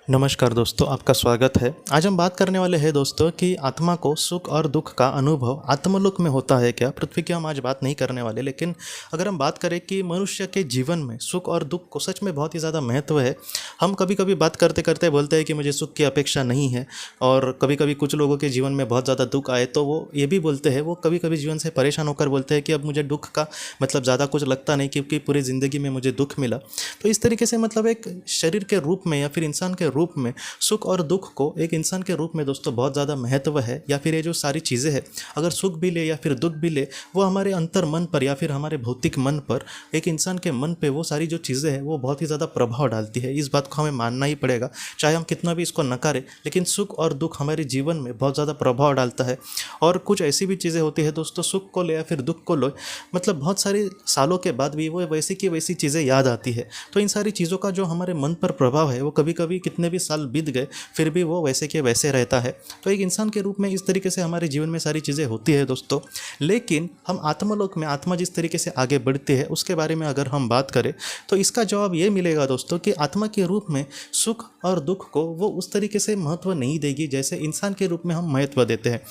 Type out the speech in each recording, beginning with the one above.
नमस्कार दोस्तों, आपका स्वागत है। आज हम बात करने वाले हैं दोस्तों कि आत्मा को सुख और दुख का अनुभव आत्मलोक में होता है क्या। पृथ्वी की हम आज बात नहीं करने वाले, लेकिन अगर हम बात करें कि मनुष्य के जीवन में सुख और दुख को सच में बहुत ही ज़्यादा महत्व है। हम कभी कभी बात करते करते बोलते हैं कि मुझे सुख की अपेक्षा नहीं है, और कभी कभी कुछ लोगों के जीवन में बहुत ज़्यादा दुख आए तो वो ये भी बोलते हैं, वो कभी कभी जीवन से परेशान होकर बोलते हैं कि अब मुझे दुख का मतलब ज़्यादा कुछ लगता नहीं, क्योंकि पूरी ज़िंदगी में मुझे दुख मिला। तो इस तरीके से मतलब एक शरीर के रूप में या फिर इंसान के रूप में सुख और दुख को एक इंसान के रूप में दोस्तों बहुत ज़्यादा महत्व है। या फिर ये जो सारी चीज़ें हैं, अगर सुख भी ले या फिर दुख भी ले, वो हमारे अंतर मन पर या फिर हमारे भौतिक मन पर, एक इंसान के मन पे वो सारी जो चीज़ें हैं वो बहुत ही ज़्यादा प्रभाव डालती है। इस बात को हमें मानना ही पड़ेगा, चाहे हम कितना भी इसको नकारें, लेकिन सुख और दुख हमारे जीवन में बहुत ज़्यादा प्रभाव डालता है। और कुछ ऐसी भी चीज़ें होती है दोस्तों, सुख को ले या फिर दुख को लो, मतलब बहुत सारे सालों के बाद भी वो वैसी की वैसी चीज़ें याद आती है। तो इन सारी चीज़ों का जो हमारे मन पर प्रभाव है, वो कभी कभी कितने भी साल बीत गए फिर भी वो वैसे के वैसे रहता है। तो एक इंसान के रूप में इस तरीके से हमारे जीवन में सारी चीज़ें होती है दोस्तों। लेकिन हम आत्मलोक में आत्मा जिस तरीके से आगे बढ़ती है उसके बारे में अगर हम बात करें, तो इसका जवाब ये मिलेगा दोस्तों कि आत्मा के रूप में सुख और दुख को वो उस तरीके से महत्व नहीं देगी जैसे इंसान के रूप में हम महत्व देते हैं।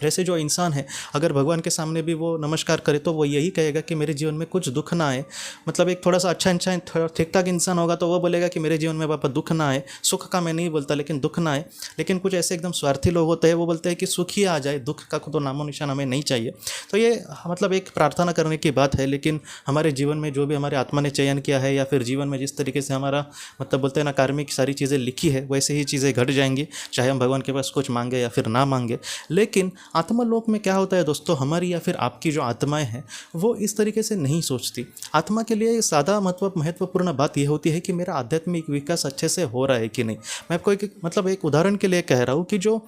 जैसे जो इंसान है, अगर भगवान के सामने भी वो नमस्कार करे तो वो यही कहेगा कि मेरे जीवन में कुछ दुख ना आए। मतलब एक थोड़ा सा अच्छा इंसान, थोड़ा ठीक ठाक इंसान होगा तो वो बोलेगा कि मेरे जीवन में पापा दुख ना आए। सुख का मैं नहीं बोलता, लेकिन दुख ना आए। लेकिन कुछ ऐसे एकदम स्वार्थी लोग होते हैं, वो बोलते हैं कि सुख ही आ जाए, दुख का तो नामो निशान हमें नहीं चाहिए। तो ये मतलब एक प्रार्थना करने की बात है, लेकिन हमारे जीवन में जो भी हमारे आत्मा ने चयन किया है या फिर जीवन में जिस तरीके से हमारा मतलब बोलते हैं ना, कार्मिक सारी चीज़ें लिखी है, वैसे ही चीज़ें घट जाएंगी, चाहे हम भगवान के पास कुछ मांगे या फिर ना मांगे। लेकिन आत्मलोक में क्या होता है दोस्तों, हमारी या फिर आपकी जो आत्माएं हैं वो इस तरीके से नहीं सोचती। आत्मा के लिए ज़्यादा महत्वपूर्ण बात यह होती है कि मेरा आध्यात्मिक विकास अच्छे से हो रहा है कि नहीं। मैं आपको एक उदाहरण के लिए कह रहा हूँ कि जो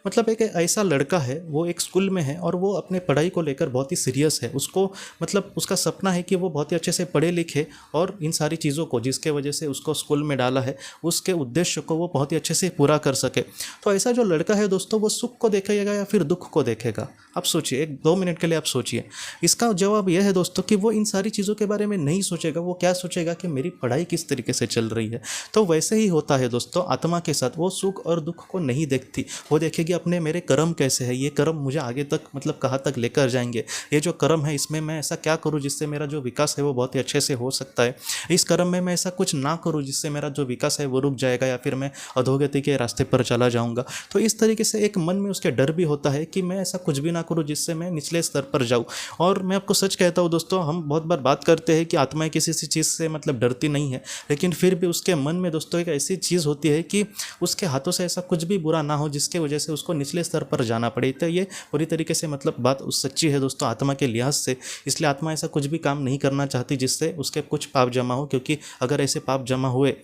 मतलब एक ऐसा लड़का है, वो एक स्कूल में है और वो अपने पढ़ाई को लेकर बहुत ही सीरियस है। उसको मतलब उसका सपना है कि वो बहुत ही अच्छे से पढ़े लिखे और इन सारी चीज़ों को जिसके वजह से उसको स्कूल में डाला है, उसके उद्देश्य को वो बहुत ही अच्छे से पूरा कर सके। तो ऐसा जो लड़का है दोस्तों, वो सुख को देखेगा या फिर दुख को देखेगा? आप सोचिए, 1-2 मिनट के लिए आप सोचिए। इसका जवाब यह है दोस्तों कि वो इन सारी चीज़ों के बारे में नहीं सोचेगा। वो क्या सोचेगा कि मेरी पढ़ाई किस तरीके से चल रही है। तो वैसे ही होता है दोस्तों आत्मा के साथ, वो सुख और दुख को नहीं देखती। वो देखेगी अपने मेरे कर्म कैसे है, ये कर्म मुझे आगे तक मतलब कहाँ तक लेकर जाएंगे। ये जो कर्म है इसमें मैं ऐसा क्या करूँ जिससे मेरा जो विकास है वो बहुत ही अच्छे से हो सकता है। इस कर्म में मैं ऐसा कुछ ना करूँ जिससे मेरा जो विकास है वो रुक जाएगा या फिर मैं अधोगति के रास्ते पर चला जाऊँगा। तो इस तरीके से एक मन में उसके डर भी होता है कि मैं ऐसा कुछ भी ना करूँ जिससे मैं निचले स्तर पर जाऊँ। और मैं आपको सच कहता हूँ दोस्तों, हम बहुत बार बात करते हैं कि आत्माएं किसी सी चीज़ से मतलब डरती नहीं है, लेकिन फिर भी उसके मन में दोस्तों एक ऐसी चीज़ होती है कि उसके हाथों से ऐसा कुछ भी बुरा ना हो जिसके वजह से उसको निचले स्तर पर जाना पड़े। तो ये पूरी तरीके से मतलब बात उस सच्ची है दोस्तों आत्मा के लिहाज से। इसलिए आत्मा ऐसा कुछ भी काम नहीं करना चाहती जिससे उसके कुछ पाप जमा हो, क्योंकि अगर ऐसे पाप जमा हुए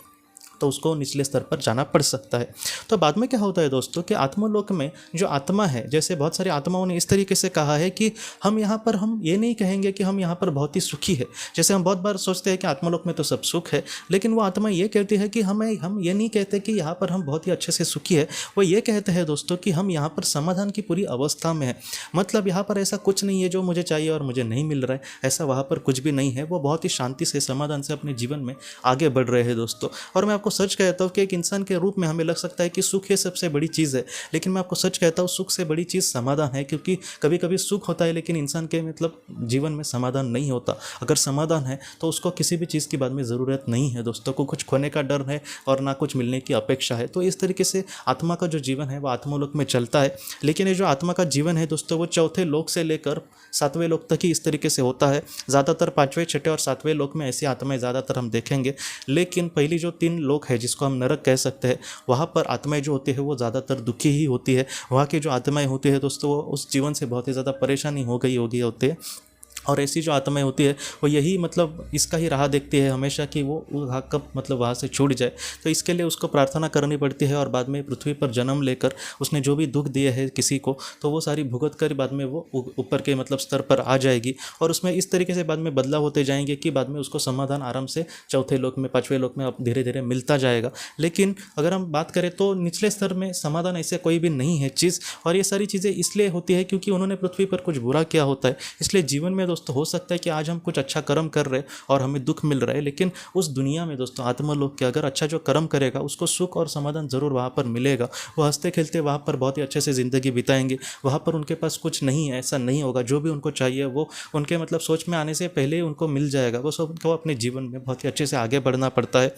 तो उसको निचले स्तर पर जाना पड़ सकता है। तो बाद में क्या होता है दोस्तों कि आत्मलोक में जो आत्मा है, जैसे बहुत सारी आत्माओं ने इस तरीके से कहा है कि हम यहाँ पर हम ये नहीं कहेंगे कि हम यहाँ पर बहुत ही सुखी है। जैसे हम बहुत बार सोचते हैं कि आत्मलोक में तो सब सुख है, लेकिन वो आत्मा ये कहती है कि हम ये नहीं कहते कि यहाँ पर हम बहुत ही अच्छे से सुखी है। वो ये कहते हैं दोस्तों कि हम यहाँ पर समाधान की पूरी अवस्था में है। मतलब यहाँ पर ऐसा कुछ नहीं है जो मुझे चाहिए और मुझे नहीं मिल रहा है, ऐसा वहाँ पर कुछ भी नहीं है। वो बहुत ही शांति से समाधान से अपने जीवन में आगे बढ़ रहे हैं दोस्तों। और मैं आपको सच कहता हूँ कि एक इंसान के रूप में हमें लग सकता है कि सुख ये सबसे बड़ी चीज़ है, लेकिन मैं आपको सच कहता हूँ सुख से बड़ी चीज़ समाधान है। क्योंकि कभी कभी सुख होता है लेकिन इंसान के मतलब जीवन में समाधान नहीं होता। अगर समाधान है तो उसको किसी भी चीज़ की बाद में ज़रूरत नहीं है दोस्तों को, कुछ खोने का डर है और ना कुछ मिलने की अपेक्षा है। तो इस तरीके से आत्मा का जो जीवन है वो आत्मलोक में चलता है। लेकिन ये जो आत्मा का जीवन है दोस्तों, वो चौथे लोक से लेकर 7वें लोक तक ही इस तरीके से होता है। ज़्यादातर 5वें 6वें और 7वें लोक में ऐसी आत्माएं ज़्यादातर हम देखेंगे। लेकिन पहली जो 3 लोक है जिसको हम नरक कह सकते हैं, वहाँ पर आत्माएं जो होती है वो ज़्यादातर दुखी ही होती है। वहाँ की जो आत्माएं होती है दोस्तों, वो उस जीवन से बहुत ही ज़्यादा परेशानी हो गई होती है। और ऐसी जो आत्माएं होती है वो यही मतलब इसका ही राह देखती है हमेशा कि वो कब मतलब वहाँ से छूट जाए। तो इसके लिए उसको प्रार्थना करनी पड़ती है और बाद में पृथ्वी पर जन्म लेकर उसने जो भी दुख दिए है किसी को, तो वो सारी भुगत कर बाद में वो ऊपर के मतलब स्तर पर आ जाएगी। और उसमें इस तरीके से बाद में बदलाव होते जाएंगे कि बाद में उसको समाधान आराम से चौथे लोक में 5वें लोक में अब धीरे धीरे मिलता जाएगा। लेकिन अगर हम बात करें तो निचले स्तर में समाधान ऐसे कोई भी नहीं है चीज़। और ये सारी चीज़ें इसलिए होती है क्योंकि उन्होंने पृथ्वी पर कुछ बुरा किया होता है। इसलिए जीवन में दोस्तों हो सकता है कि आज हम कुछ अच्छा कर्म कर रहे हैं और हमें दुख मिल रहा है, लेकिन उस दुनिया में दोस्तों आत्मलोक के अगर अच्छा जो कर्म करेगा उसको सुख और समाधान ज़रूर वहाँ पर मिलेगा। वो हंसते खेलते वहाँ पर बहुत ही अच्छे से ज़िंदगी बिताएंगे। वहाँ पर उनके पास कुछ नहीं है, ऐसा नहीं होगा। जो भी उनको चाहिए वो उनके मतलब सोच में आने से पहले ही उनको मिल जाएगा। वो सब उनको अपने जीवन में बहुत ही अच्छे से आगे बढ़ना पड़ता है।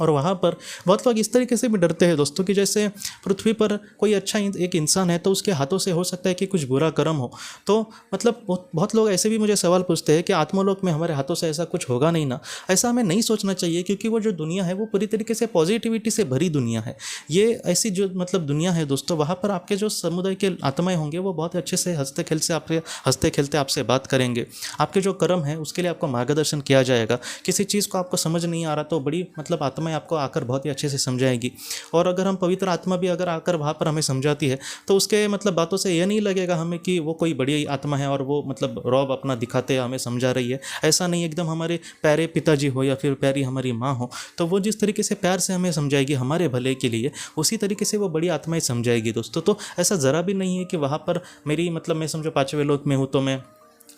और वहाँ पर बहुत लोग इस तरीके से भी डरते हैं दोस्तों कि जैसे पृथ्वी पर कोई अच्छा एक इंसान है तो उसके हाथों से हो सकता है कि कुछ बुरा कर्म हो। तो मतलब बहुत लोग ऐसे भी मुझे सवाल पूछते हैं कि आत्मलोक में हमारे हाथों से ऐसा कुछ होगा नहीं ना। ऐसा हमें नहीं सोचना चाहिए, क्योंकि वो जो दुनिया है वो पूरी तरीके से पॉजिटिविटी से भरी दुनिया है। ये ऐसी जो मतलब दुनिया है दोस्तों, वहाँ पर आपके जो समुदाय के आत्माएं होंगे वो बहुत अच्छे से हंसते खेलते आपसे बात करेंगे। आपके जो कर्म है उसके लिए आपको मार्गदर्शन किया जाएगा। किसी चीज़ को आपको समझ नहीं आ रहा तो बड़ी मतलब आत्माएं आपको आकर बहुत ही अच्छे से समझाएगी। और अगर हम पवित्र आत्मा भी अगर आकर वहाँ पर हमें समझाती है तो उसके मतलब बातों से ये नहीं लगेगा हमें कि वो कोई बड़ी आत्मा है और वो मतलब रौब अपना दिखाते हमें समझा रही है। ऐसा नहीं, एकदम हमारे प्यारे पिताजी हो या फिर प्यारी हमारी माँ हो, तो वो जिस तरीके से प्यार से हमें समझाएगी हमारे भले के लिए, उसी तरीके से वो बड़ी आत्माएं समझाएगी दोस्तों। तो ऐसा ज़रा भी नहीं है कि वहाँ पर मेरी मतलब मैं समझो पांचवें लोक में हूँ तो मैं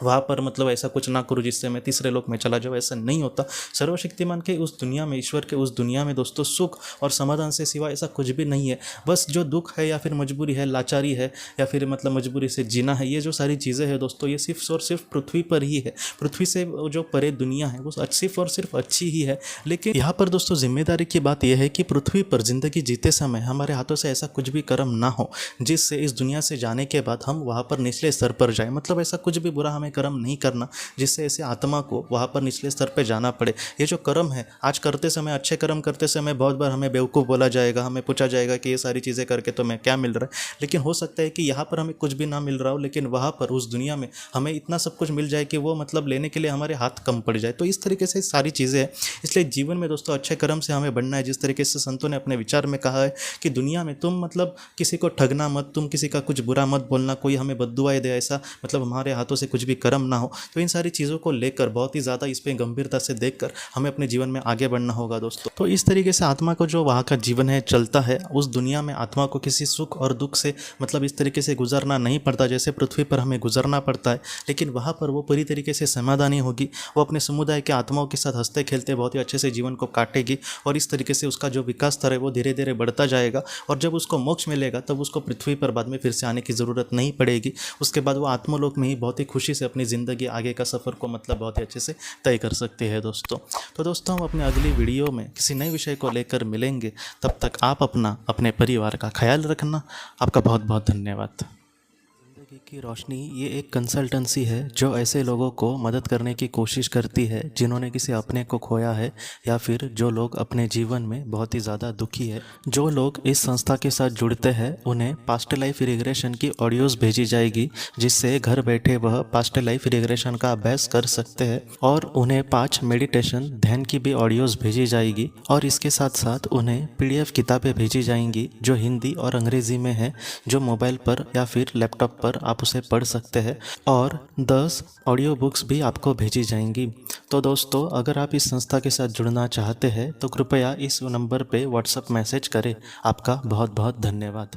वहाँ पर मतलब ऐसा कुछ ना करूँ जिससे मैं तीसरे लोक में चला जाऊँ। ऐसा नहीं होता। सर्वशक्तिमान के उस दुनिया में, ईश्वर के उस दुनिया में दोस्तों सुख और समाधान से सिवा ऐसा कुछ भी नहीं है। बस जो दुख है या फिर मजबूरी है, लाचारी है या फिर मतलब मजबूरी से जीना है, ये जो सारी चीज़ें हैं दोस्तों ये सिर्फ और सिर्फ पृथ्वी पर ही है। पृथ्वी से जो परे दुनिया है वो सिर्फ और सिर्फ अच्छी ही है। लेकिन यहाँ पर दोस्तों जिम्मेदारी की बात यह है कि पृथ्वी पर जिंदगी जीते समय हमारे हाथों से ऐसा कुछ भी कर्म ना हो जिससे इस दुनिया से जाने के बाद हम वहाँ पर निचले स्तर पर जाए। मतलब ऐसा कुछ भी बुरा हमें कर्म नहीं करना जिससे ऐसे आत्मा को वहाँ पर निचले स्तर पर जाना पड़े। ये जो कर्म है आज करते समय, अच्छे कर्म करते समय बहुत बार हमें बेवकूफ़ बोला जाएगा, हमें पूछा जाएगा कि ये सारी चीज़ें करके तो मैं क्या मिल रहा है। लेकिन हो सकता है कि यहाँ पर हमें कुछ भी ना मिल रहा हो, लेकिन वहाँ पर उस दुनिया में हमें इतना सब कुछ मिल जाए कि वो मतलब लेने के लिए हमारे हाथ कम पड़ जाए। तो इस तरीके से सारी चीज़ें हैं। इसलिए जीवन में दोस्तों अच्छे कर्म से हमें बढ़ना है। जिस तरीके से संतों ने अपने विचार में कहा है कि दुनिया में तुम मतलब किसी को ठगना मत, तुम किसी का कुछ बुरा मत बोलना, कोई हमें बद्दुआएं दे, ऐसा मतलब हमारे हाथों से कुछ भी कर्म ना हो। तो इन सारी चीज़ों को लेकर बहुत ही ज़्यादा इस पर गंभीरता से देखकर हमें अपने जीवन में आगे बढ़ना होगा दोस्तों। तो इस तरीके से आत्मा को जो वहाँ का जीवन है चलता है, उस दुनिया में आत्मा को किसी सुख और दुख से मतलब इस तरीके से गुजरना नहीं पड़ता जैसे पृथ्वी पर हमें गुजरना पड़ता है। लेकिन वहाँ पर वो पूरी तरीके से समाधानी होगी। वो अपने समुदाय के आत्माओं के साथ हंसते खेलते बहुत ही अच्छे से जीवन को काटेगी और इस तरीके से उसका जो विकास स्तर है वो धीरे धीरे बढ़ता जाएगा। और जब उसको मोक्ष मिलेगा तब उसको पृथ्वी पर बाद में फिर से आने की ज़रूरत नहीं पड़ेगी। उसके बाद वो आत्मलोक में ही बहुत ही खुशी से अपनी ज़िंदगी आगे का सफ़र को मतलब बहुत ही अच्छे से तय कर सकते हैं दोस्तों। तो दोस्तों हम अपने अगली वीडियो में किसी नए विषय को लेकर मिलेंगे। तब तक आप अपने परिवार का ख्याल रखना। आपका बहुत बहुत धन्यवाद। जिंदगी की रोशनी ये एक कंसल्टेंसी है जो ऐसे लोगों को मदद करने की कोशिश करती है जिन्होंने किसी अपने को खोया है या फिर जो लोग अपने जीवन में बहुत ही ज़्यादा दुखी है। जो लोग इस संस्था के साथ जुड़ते हैं उन्हें पास्ट लाइफ रिग्रेशन की ऑडियोज़ भेजी जाएगी जिससे घर बैठे वह पास्ट लाइफ रिग्रेशन का अभ्यास कर सकते हैं। और उन्हें 5 मेडिटेशन ध्यान की भी ऑडियोज़ भेजी जाएगी। और इसके साथ साथ उन्हें PDF किताबें भेजी जाएंगी जो हिंदी और अंग्रेज़ी में है, जो मोबाइल पर या फिर लैपटॉप पर आप उसे पढ़ सकते हैं। और 10 ऑडियो बुक्स भी आपको भेजी जाएंगी। तो दोस्तों अगर आप इस संस्था के साथ जुड़ना चाहते हैं तो कृपया इस नंबर पे व्हाट्सएप मैसेज करें। आपका बहुत बहुत धन्यवाद।